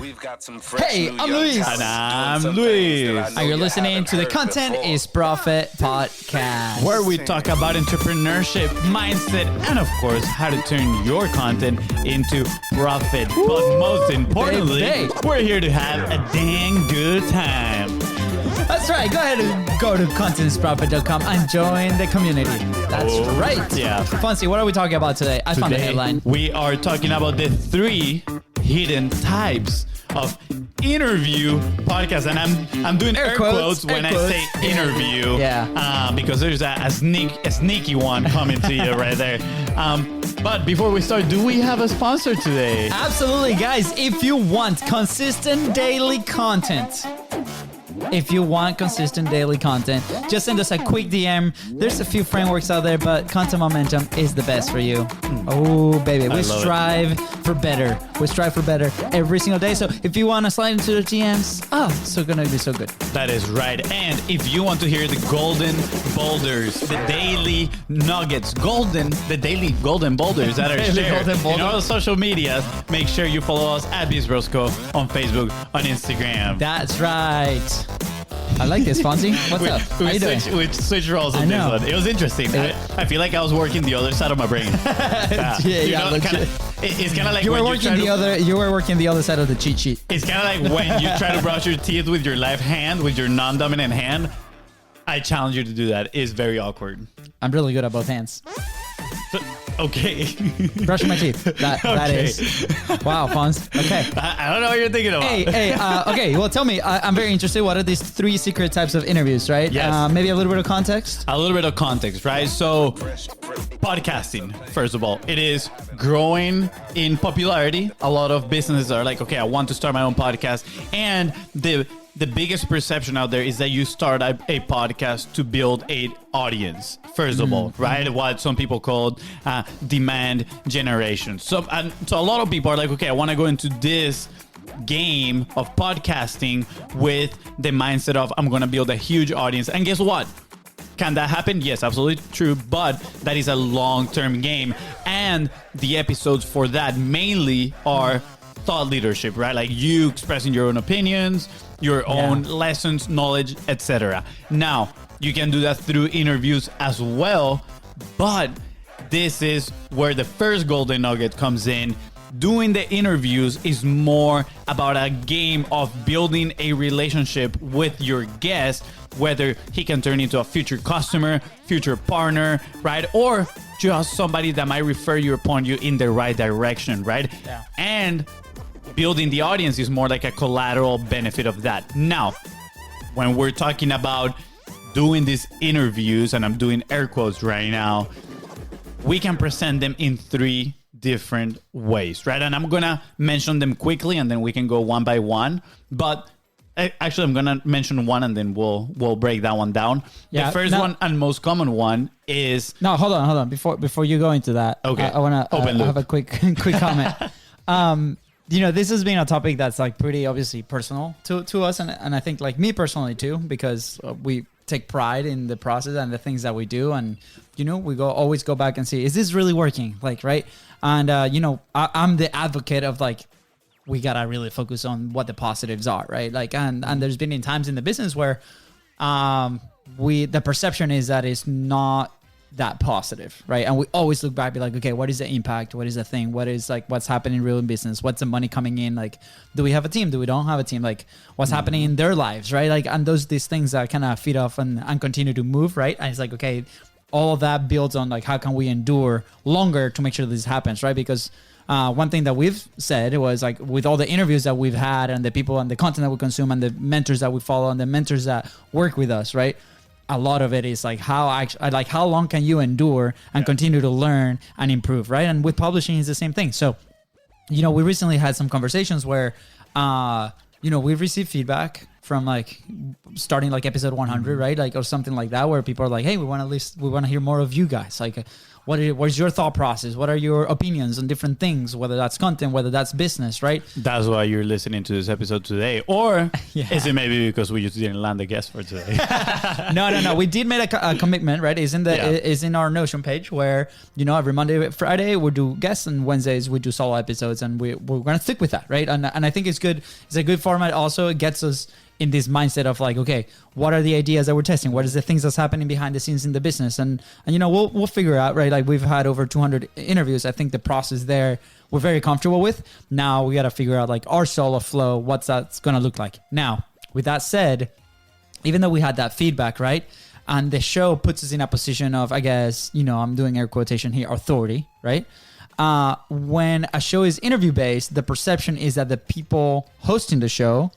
Hey, I'm Luis. And I'm Luis. And you're listening to the Content is Profit podcast, where we talk about entrepreneurship, mindset, and of course, how to turn your content into profit. But most importantly, we're here to have a dang good time. That's right. Go ahead and go to contentisprofit.com and join the community. That's right. Yeah. FONZI, what are we talking about today? I found the headline. We are talking about the 3 hidden types of interview podcasts, and I'm doing air quotes when I say interview, because there's a sneaky one coming to you right there. But before we start, do we have a sponsor today? Absolutely, guys. If you want consistent daily content, just send us a quick DM. There's a few frameworks out there, but Content Momentum is the best for you. Oh, baby. We strive for better. We strive for better every single day. So if you want to slide into the DMs, it's going to be so good. That is right. And if you want to hear the golden boulders, the daily nuggets, the daily golden boulders that are shared in all social media, make sure you follow us at BIZBROS on Facebook, on Instagram. That's right. I like this, Fonzie. What's up? How you doing? We switched roles on this one. It was interesting. I feel like I was working the other side of my brain. It's kind of like you were working the other side of the cheat sheet. It's kind of like when you try to brush your teeth with your left hand, with your non-dominant hand. I challenge you to do that. It's very awkward. I'm really good at both hands. Okay. Brushing my teeth. That is. Wow, Fonz. Okay. I don't know what you're thinking about. Okay. Well, tell me. I'm very interested. What are these 3 secret types of interviews, right? Yes. Maybe a little bit of context? A little bit of context, right? So, podcasting, first of all, it is growing in popularity. A lot of businesses are like, okay, I want to start my own podcast. And the biggest perception out there is that you start a podcast to build an audience, first of all, right? What some people call demand generation. So a lot of people are like, okay, I want to go into this game of podcasting with the mindset of I'm going to build a huge audience. And guess what? Can that happen? Yes, absolutely true. But that is a long-term game. And the episodes for that mainly are thought leadership, right? Like you expressing your own opinions, your own lessons, knowledge, etc. Now, you can do that through interviews as well, but this is where the first golden nugget comes in. Doing the interviews is more about a game of building a relationship with your guest, whether he can turn into a future customer, future partner, right? Or just somebody that might refer you or point you in the right direction, right? Yeah. And building the audience is more like a collateral benefit of that. Now, when we're talking about doing these interviews, and I'm doing air quotes right now, we can present them in 3 different ways, right? And I'm going to mention them quickly, and then we can go one by one. But actually, I'm going to mention one, and then we'll break that one down. Yeah, the first one and most common one is... No, hold on. Before you go into that, okay. I want to have a quick comment. This has been a topic that's like pretty obviously personal to us. And I think like me personally too, because we take pride in the process and the things that we do. And, we always go back and see, is this really working? Like, right. And, I'm the advocate of like, we got to really focus on what the positives are. Right. Like, and there's been in times in the business where the perception is that it's not that positive, right? And we always look back, be like, okay, what is the impact? What is the thing? What is like, what's happening real in business? What's the money coming in? Like, do we have a team? Do we don't have a team? Like, what's happening in their lives, right? Like, and these things that kind of feed off and continue to move, right? And it's like, okay, all of that builds on like, how can we endure longer to make sure this happens, right? Because one thing that we've said was like, with all the interviews that we've had and the people and the content that we consume and the mentors that we follow and the mentors that work with us, right? A lot of it is like how long can you endure and continue to learn and improve, right? And with publishing is the same thing. So, we recently had some conversations where, we've received feedback from like starting like episode 100, right? Like, or something like that, where people are like, hey, we want to hear more of you guys. Like, what's your thought process? What are your opinions on different things, whether that's content, whether that's business, right? That's why you're listening to this episode today. Or is it maybe because we just didn't land a guest for today? No. We did make a commitment, right? It's in our Notion page where, every Monday, Friday, we do guests, and Wednesdays we do solo episodes, and we're going to stick with that, right? And I think it's good. It's a good format. Also, it gets us in this mindset of like, okay, what are the ideas that we're testing? What is the things that's happening behind the scenes in the business? And we'll figure out, right? Like we've had over 200 interviews. I think the process there we're very comfortable with. Now we got to figure out like our solo flow, what's that's going to look like. Now, with that said, even though we had that feedback, right? And the show puts us in a position of, I guess, I'm doing air quotation here, authority, right? When a show is interview based, the perception is that the people hosting the show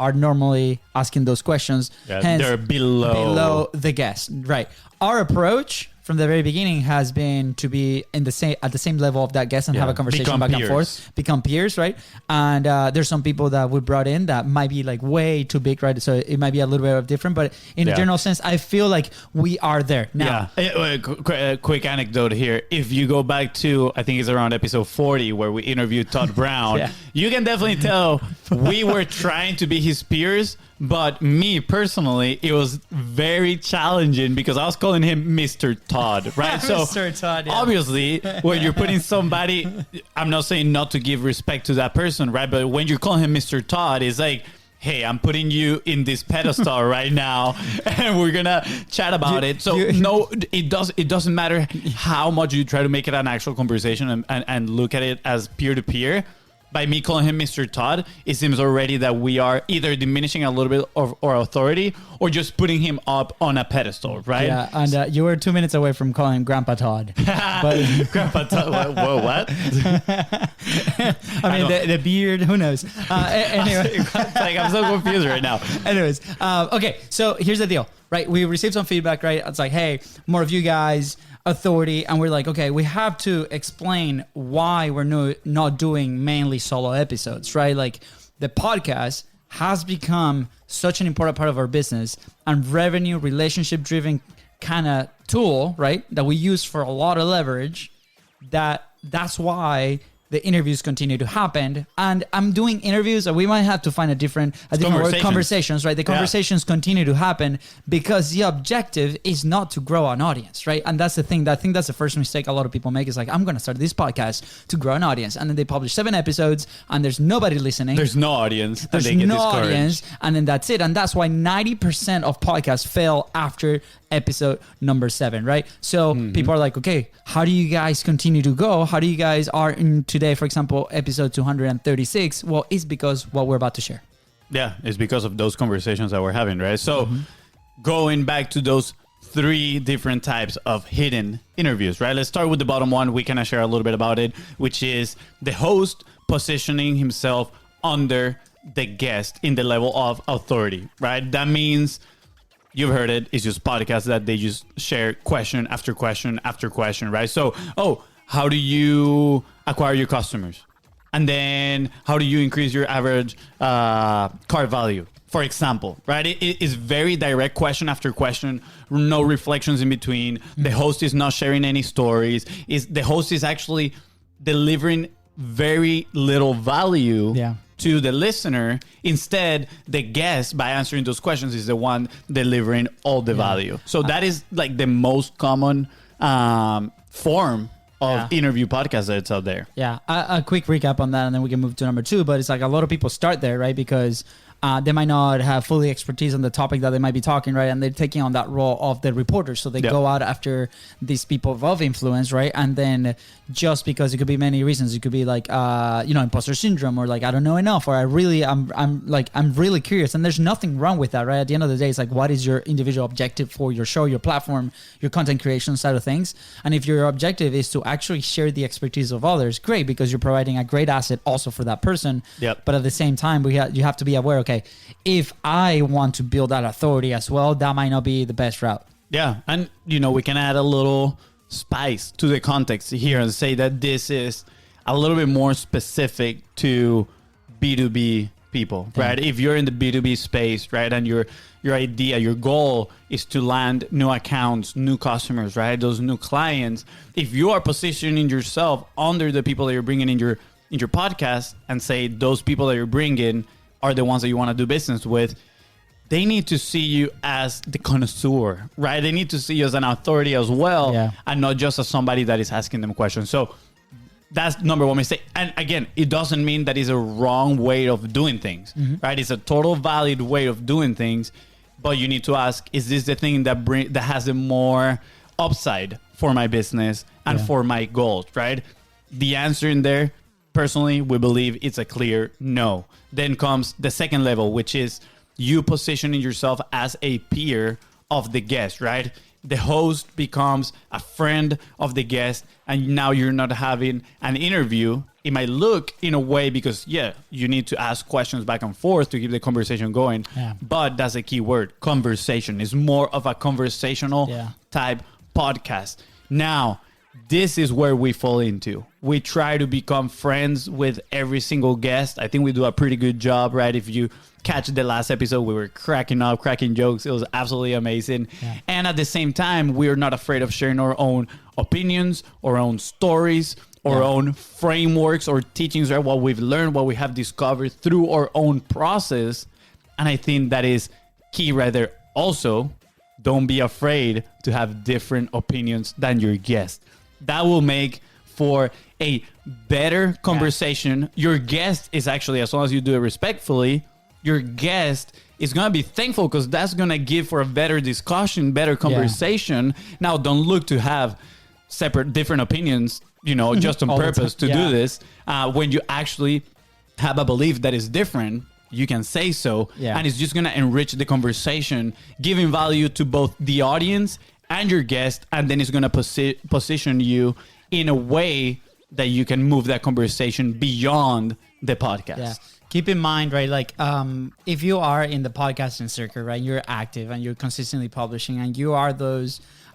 are normally asking those questions. Yeah, hence, they're below the guest, right? Our approach from the very beginning has been to be at the same level of that guest and have a conversation back and forth, become peers, right? And there's some people that we brought in that might be like way too big, right? So it might be a little bit of different, but in a general sense, I feel like we are there now. Yeah. Quick anecdote here. If you go back to, I think it's around episode 40 where we interviewed Todd Brown, you can definitely tell we were trying to be his peers. But me personally, it was very challenging because I was calling him Mr. Todd, right? So Mr. Todd, obviously, when you're putting somebody, I'm not saying not to give respect to that person, right? But when you're calling him Mr. Todd, it's like, hey, I'm putting you in this pedestal right now, and we're gonna chat about it. So no, it doesn't matter how much you try to make it an actual conversation and look at it as peer to peer. By me calling him Mr. Todd, it seems already that we are either diminishing a little bit of our authority or just putting him up on a pedestal, right? Yeah, and you were 2 minutes away from calling him Grandpa Todd. But Grandpa Todd, whoa, what? I mean, the beard, who knows? Anyway. I'm so confused right now. Anyways, okay, so here's the deal, right? We received some feedback, right? It's like, hey, more of you guys, authority, and we're like, okay, we have to explain why we're not doing mainly solo episodes, right? Like the podcast has become such an important part of our business and revenue relationship driven kind of tool, right? That we use for a lot of leverage. That's why the interviews continue to happen, and I'm doing interviews, and we might have to find a different word, conversations, right? The conversations continue to happen because the objective is not to grow an audience, right? And that's the thing. I think that's the first mistake a lot of people make is like, I'm going to start this podcast to grow an audience, and then they publish 7 episodes, and there's nobody listening. There's no audience. There's no audience, and then that's it. And that's why 90% of podcasts fail after episode number 7, right? So people are like, okay, how do you guys continue to go? How do you guys are in today, for example, episode 236? Well, it's because what we're about to share. Yeah, it's because of those conversations that we're having, right? So going back to those 3 different types of hidden interviews, right? Let's start with the bottom one. We kind of share a little bit about it, which is the host positioning himself under the guest in the level of authority, right? That means you've heard it. It's just podcasts that they just share question after question after question, right? So, how do you acquire your customers? And then how do you increase your average cart value, for example, right? It is very direct question after question, no reflections in between. The host is not sharing any stories. The host is actually delivering very little value to the listener. Instead, the guest, by answering those questions, is the one delivering all the value. So that is like the most common form of interview podcast that's out there. Yeah. A quick recap on that, and then we can move to number 2. But it's like a lot of people start there, right? Because they might not have fully expertise on the topic that they might be talking, right? And they're taking on that role of the reporter. So they go out after these people of influence, right? And then just because it could be many reasons, it could be like, imposter syndrome, or like, I don't know enough, or I'm really curious. And there's nothing wrong with that, right? At the end of the day, it's like, what is your individual objective for your show, your platform, your content creation side of things? And if your objective is to actually share the expertise of others, great, because you're providing a great asset also for that person. But at the same time, you have to be aware, okay, if I want to build that authority as well, that might not be the best route. Yeah. And, we can add a little spice to the context here and say that this is a little bit more specific to B2B people, right? If you're in the B2B space, right, and your idea, your goal is to land new accounts, new customers, right, those new clients, if you are positioning yourself under the people that you're bringing in your podcast and say those people that you're bringing are the ones that you want to do business with, they need to see you as the connoisseur, right? They need to see you as an authority as well, and not just as somebody that is asking them questions. So that's number one mistake. And again, it doesn't mean that it's a wrong way of doing things, right? It's a total valid way of doing things, but you need to ask, is this the thing that has the more upside for my business and for my goals, right? The answer in there, personally, we believe it's a clear no. Then comes the second level, which is you positioning yourself as a peer of the guest, right? The host becomes a friend of the guest, and now you're not having an interview. It might look in a way because, you need to ask questions back and forth to keep the conversation going. But that's a key word. Conversation is more of a conversational type podcast. Now, this is where we fall into. We try to become friends with every single guest. I think we do a pretty good job, right? If you catch the last episode, we were cracking jokes. It was absolutely amazing. And at the same time, we're not afraid of sharing our own opinions, our own stories, our own frameworks or teachings, right? What we've learned, what we have discovered through our own process. And I think that is key right there. Also, don't be afraid to have different opinions than your guest. That will make for a better conversation. Your guest is actually, as long as you do it respectfully, your guest is going to be thankful because that's going to give for a better discussion, better conversation. Now, don't look to have different opinions, just on purpose to do this. When you actually have a belief that is different, you can say so. And it's just going to enrich the conversation, giving value to both the audience and your guest. And then it's going to position you in a way that you can move that conversation beyond the podcast. Keep in mind, right, like if you are in the podcasting circuit, right, you're active and you're consistently publishing and you are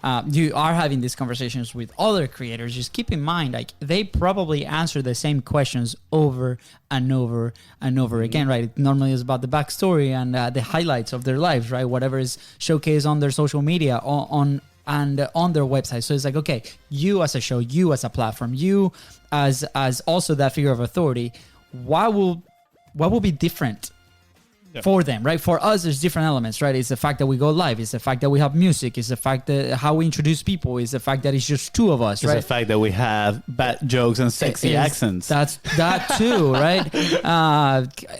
having these conversations with other creators, just keep in mind, like they probably answer the same questions over and over and over again, right? It normally is about the backstory and the highlights of their lives, right? Whatever is showcased on their social media, on their website. So it's like, okay, you as a show, you as a platform, you as also that figure of authority, what will be different for them, right? For us, there's different elements, right? It's the fact that we go live. It's the fact that we have music. It's the fact that how we introduce people. It's the fact that it's just two of us, right? It's the fact that we have bad jokes and sexy accents. That's that too, right?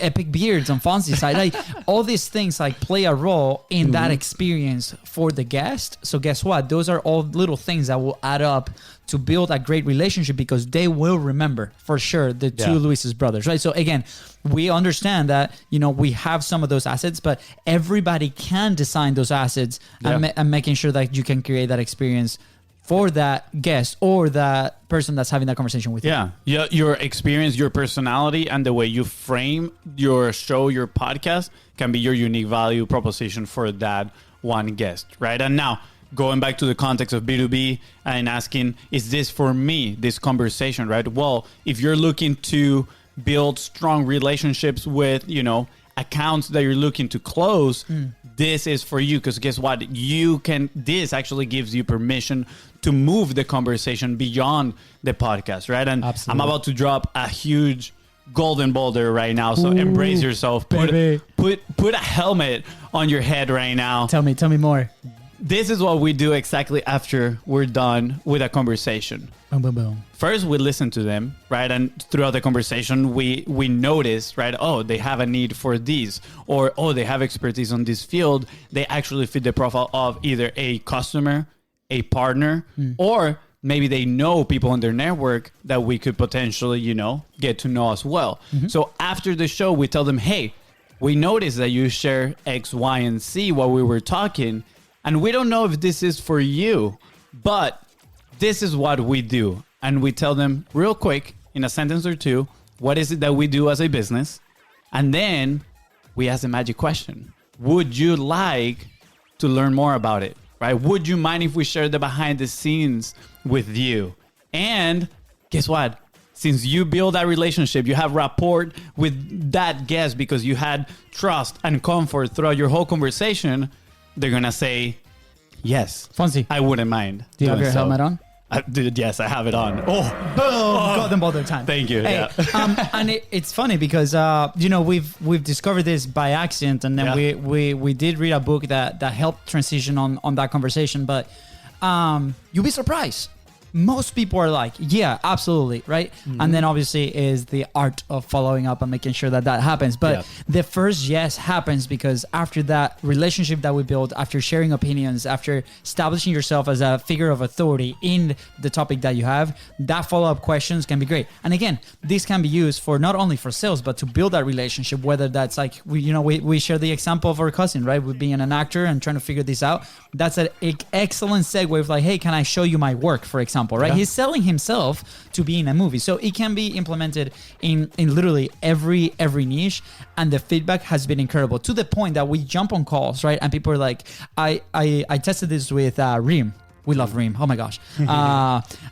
Epic beards on FONZI side. Like all these things like play a role in that experience for the guest. So guess what? Those are all little things that will add up to build a great relationship because they will remember for sure the two Luis's brothers, right? So again, we understand that, we have some of those assets, but everybody can design those assets and making sure that you can create that experience for that guest or that person that's having that conversation with you. Yeah. Your experience, your personality, and the way you frame your show, your podcast can be your unique value proposition for that one guest, right? And now, going back to the context of B2B and asking, is this for me, this conversation, right? Well, if you're looking to build strong relationships with, accounts that you're looking to close, this is for you. Because guess what? This actually gives you permission to move the conversation beyond the podcast, right? And I'm about to drop a huge golden boulder right now. So embrace yourself. Put a helmet on your head right now. Tell me more. This is what we do exactly after we're done with a conversation. Boom, boom, boom. First, we listen to them, right? And throughout the conversation, we notice, right? Oh, they have a need for these. Or, oh, they have expertise on this field. They actually fit the profile of either a customer, a partner, or maybe they know people in their network that we could potentially, get to know as well. So after the show, we tell them, hey, we noticed that you share X, Y, and Z while we were talking. And we don't know if this is for you, but this is what we do. And we tell them real quick in a sentence or two, what is it that we do as a business? And then we ask the magic question. Would you like to learn more about it, right? Would you mind if we share the behind the scenes with you? And guess what? since you build that relationship, you have rapport with that guest because you had trust and comfort throughout your whole conversation, they're going to say, yes, FONZI, I wouldn't mind. do you have your helmet on? Dude, yes, I have it on. Oh, Boom! Got them both the time. thank you. Hey, Yeah. and it's funny because we've discovered this by accident, and then Yeah. we did read a book that helped transition on that conversation. But you'll be surprised. Most people are like, yeah, absolutely, right? Mm-hmm. And then obviously is the art of following up and making sure that happens. But the first yes happens because after that relationship that we build, after sharing opinions, after establishing yourself as a figure of authority in the topic that you have, that follow-up questions can be great. And again, this can be used for not only for sales, but to build that relationship, whether that's like, we share the example of our cousin, right? With being an actor and trying to figure this out. That's an excellent segue of like, hey, can I show you my work, for example? Right? Yeah. He's selling himself to be in a movie. So it can be implemented in literally every niche. And the feedback has been incredible to the point that we jump on calls, right? And people are like, I tested this with Reem. We love Reem. Oh my gosh. And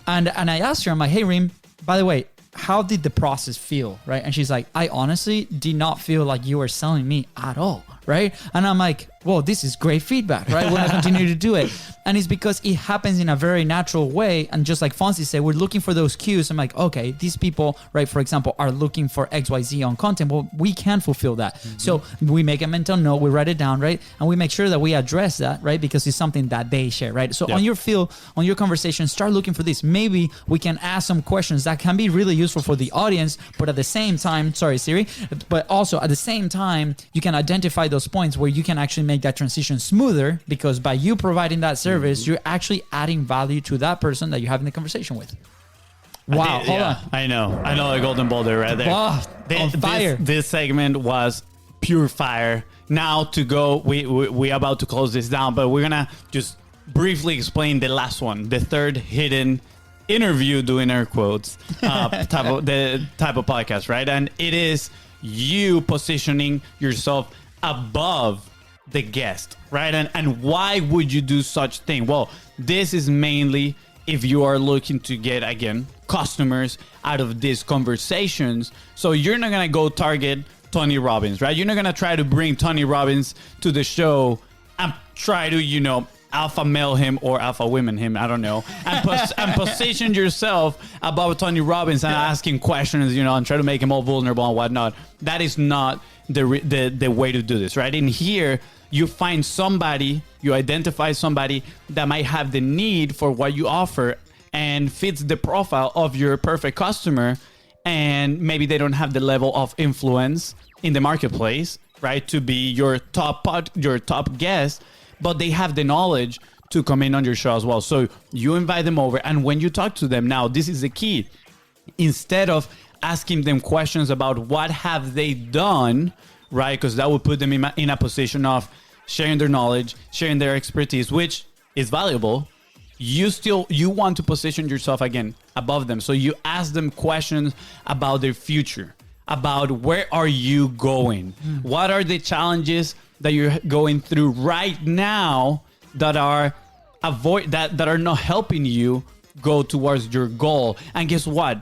I asked her, I'm like, hey, Reem, by the way, how did the process feel? Right? And she's like, I honestly did not feel like you were selling me at all. Right? And I'm like, well, this is great feedback, right? We're going to continue to do it. And it's because it happens in a very natural way. And just like FONZI said, we're looking for those cues. I'm like, okay, these people, right, for example, are looking for XYZ on content. Well, we can fulfill that. Mm-hmm. So we make a mental note, we write it down, right? And we make sure that we address that, right? Because it's something that they share, right? So on your field, on your conversation, start looking for this. Maybe we can ask some questions that can be really useful for the audience, but at the same time, sorry, Siri, but also at the same time, you can identify those points where you can actually make that transition smoother because by you providing that service, you're actually adding value to that person that you're having the conversation with. Wow, hold on. I know a golden boulder right there. Wow, on fire. This segment was pure fire. Now to go, we about to close this down, but we're gonna just briefly explain the last one, the third hidden interview, doing air quotes, type of podcast, right? And it is you positioning yourself above the guest, right? And why would you do such thing? Well, this is mainly if you are looking to get, again, customers out of these conversations. So you're not going to go target Tony Robbins, right? You're not going to try to bring Tony Robbins to the show and try to, alpha male him or alpha women him, I don't know, and position yourself above Tony Robbins and asking questions, and try to make him all vulnerable and whatnot. That is not the way to do this, right? In here, you find somebody, you identify somebody that might have the need for what you offer and fits the profile of your perfect customer, and maybe they don't have the level of influence in the marketplace, right, to be your top guest, but they have the knowledge to come in on your show as well. So you invite them over, and when you talk to them, now this is the key. Instead of asking them questions about what have they done, right, because that would put them in a position of sharing their knowledge, sharing their expertise, which is valuable. You want to position yourself again above them. So you ask them questions about their future, about where are you going? What are the challenges that you're going through right now that are not helping you go towards your goal? And guess what?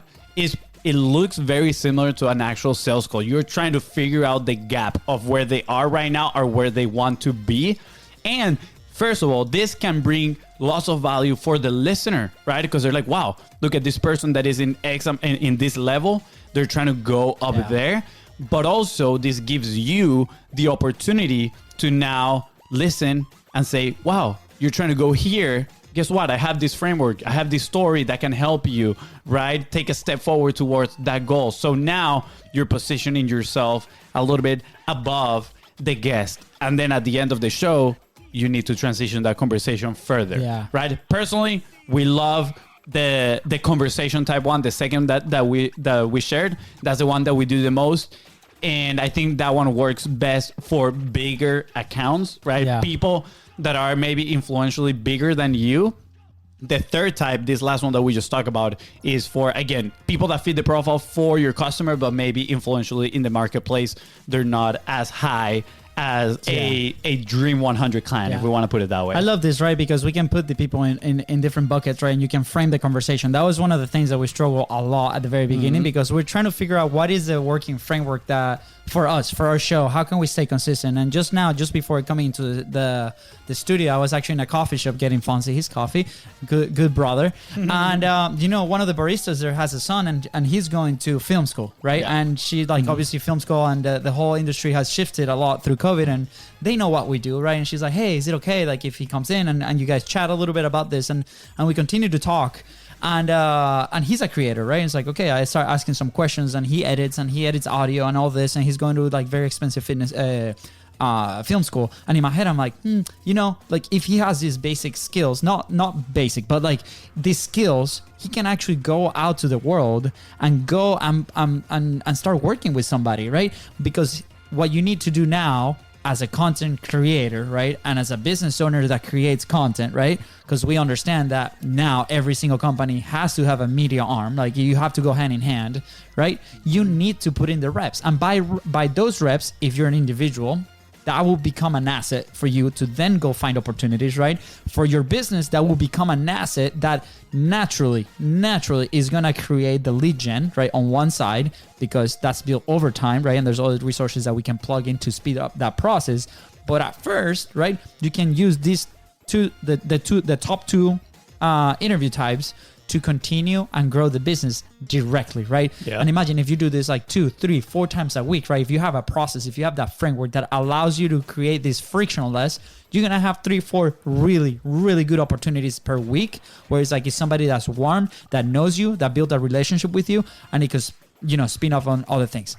It looks very similar to an actual sales call. You're trying to figure out the gap of where they are right now or where they want to be. And first of all, this can bring lots of value for the listener, right? Because they're like, wow, look at this person that is in X in this level. They're trying to go up there. But also, this gives you the opportunity to now listen and say, wow, you're trying to go here. Guess what? I have this framework. I have this story that can help you, right? Take a step forward towards that goal. So now you're positioning yourself a little bit above the guest. And then at the end of the show, you need to transition that conversation further, right? Personally, we love the conversation type one, the second that we shared. That's the one that we do the most. And I think that one works best for bigger accounts, right? Yeah. People that are maybe influentially bigger than you. The third type, this last one that we just talked about, is for, again, people that fit the profile for your customer, but maybe influentially in the marketplace, they're not as high as a dream 100 client, if we want to put it that way. I love this, right? Because we can put the people in different buckets, right? And you can frame the conversation. That was one of the things that we struggled a lot at the very beginning, because we're trying to figure out what is the working framework that for us, for our show, how can we stay consistent? And just now, just before coming into the studio, I was actually in a coffee shop getting FONZI his coffee. Good brother. And, one of the baristas there has a son, and he's going to film school, right? Yeah. And she, obviously film school, and the whole industry has shifted a lot through COVID, and they know what we do, right? And she's like, hey, is it okay, like, if he comes in and you guys chat a little bit about this? And we continue to talk. And he's a creator, right? It's like, okay, I start asking some questions, and he edits audio and all this, and he's going to like very expensive fitness film school. And in my head, I'm like, like if he has these basic skills, not basic, but like these skills, he can actually go out to the world and go and start working with somebody, right? Because what you need to do now as a content creator, right? And as a business owner that creates content, right? Because we understand that now every single company has to have a media arm. Like you have to go hand in hand, right? You need to put in the reps. And by those reps, if you're an individual, that will become an asset for you to then go find opportunities, right? For your business, that will become an asset that naturally is going to create the lead gen, right? On one side, because that's built over time, right? And there's all the resources that we can plug in to speed up that process. But at first, right, you can use these the top two interview types to continue and grow the business directly, right? Yeah. And imagine if you do this like 2, 3, 4 times a week, right? If you have a process, if you have that framework that allows you to create this frictionless, you're gonna have 3, 4 really, really good opportunities per week, where it's like it's somebody that's warm, that knows you, that built a relationship with you, and it could, spin off on other things.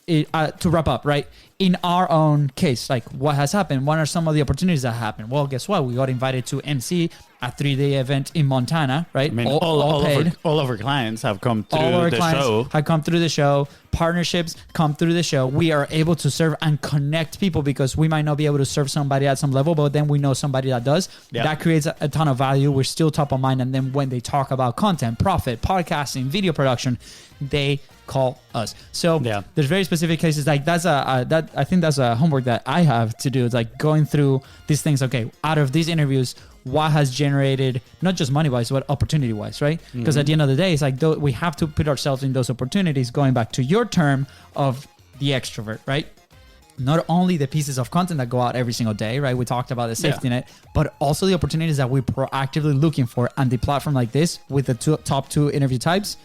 To wrap up, right? In our own case, like what has happened? What are some of the opportunities that happened? Well, guess what? We got invited to MC a 3-day event in Montana, right? I mean, all of our clients have come through the show. Have come through the show. Partnerships come through the show. We are able to serve and connect people, because we might not be able to serve somebody at some level, but then we know somebody that does. Yep. That creates a ton of value. We're still top of mind. And then when they talk about content, profit, podcasting, video production, they call us. So there's very specific cases like I think that's a homework that I have to do. It's like going through these things. Okay, out of these interviews, what has generated not just money wise, but opportunity wise, right? Because at the end of the day, it's like we have to put ourselves in those opportunities. Going back to your term of the extrovert, right? Not only the pieces of content that go out every single day, right? We talked about the safety net, but also the opportunities that we're proactively looking for. And the platform like this with the top two interview types.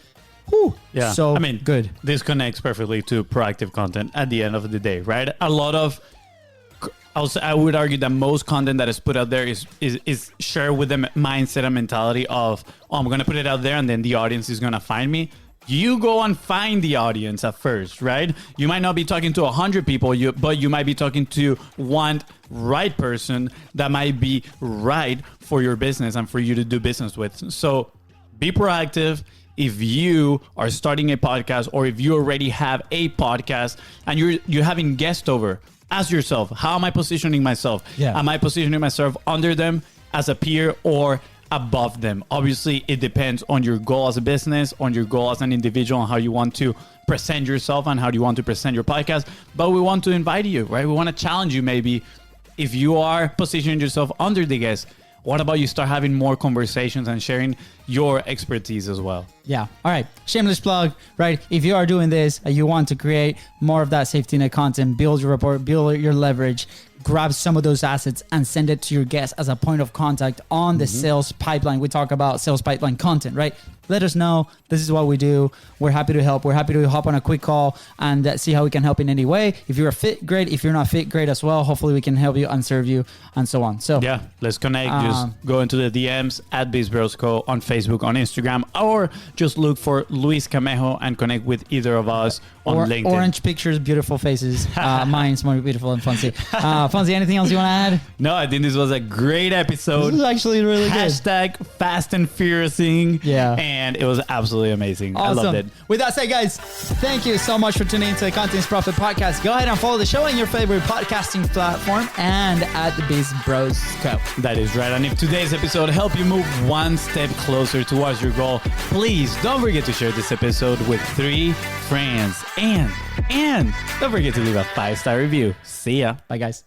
Whew, yeah. So good. This connects perfectly to proactive content at the end of the day, right? A lot of, I would argue that most content that is put out there is shared with the mindset and mentality of, I'm going to put it out there and then the audience is going to find me. You go and find the audience at first, right? You might not be talking to 100 people, but you might be talking to one right person that might be right for your business and for you to do business with. So be proactive. If you are starting a podcast, or if you already have a podcast and you're having guests over, ask yourself, how am I positioning myself? Yeah. Am I positioning myself under them, as a peer, or above them? Obviously, it depends on your goal as a business, on your goal as an individual, and how you want to present yourself and how you want to present your podcast. But we want to invite you, right? We want to challenge you. Maybe if you are positioning yourself under the guest, what about you start having more conversations and sharing your expertise as well? Yeah. All right. Shameless plug, right? If you are doing this and you want to create more of that safety net content, build your rapport, build your leverage, grab some of those assets and send it to your guests as a point of contact on the sales pipeline. We talk about sales pipeline content, right? Let us know. This is what we do. We're happy to help. We're happy to hop on a quick call and see how we can help in any way. If you're a fit, great. If you're not fit, great as well. Hopefully we can help you and serve you and so on. So yeah, let's connect. Just go into the DMs at BIZBROS Co on Facebook, on Instagram, or just look for Luis Camejo and connect with either of us on LinkedIn. Orange pictures, beautiful faces. Mine's more beautiful than FONZI. FONZI, anything else you want to add? No, I think this was a great episode. This was actually really good. Hashtag fast and furiousing. Yeah. And it was absolutely amazing. Awesome. I loved it. With that said, guys, thank you so much for tuning into the Contents Profit Podcast. Go ahead and follow the show on your favorite podcasting platform and at the BIZBROS Co. That is right. And if today's episode helped you move one step closer towards your goal, please please don't forget to share this episode with 3 friends. And don't forget to leave a 5-star review. See ya. Bye, guys.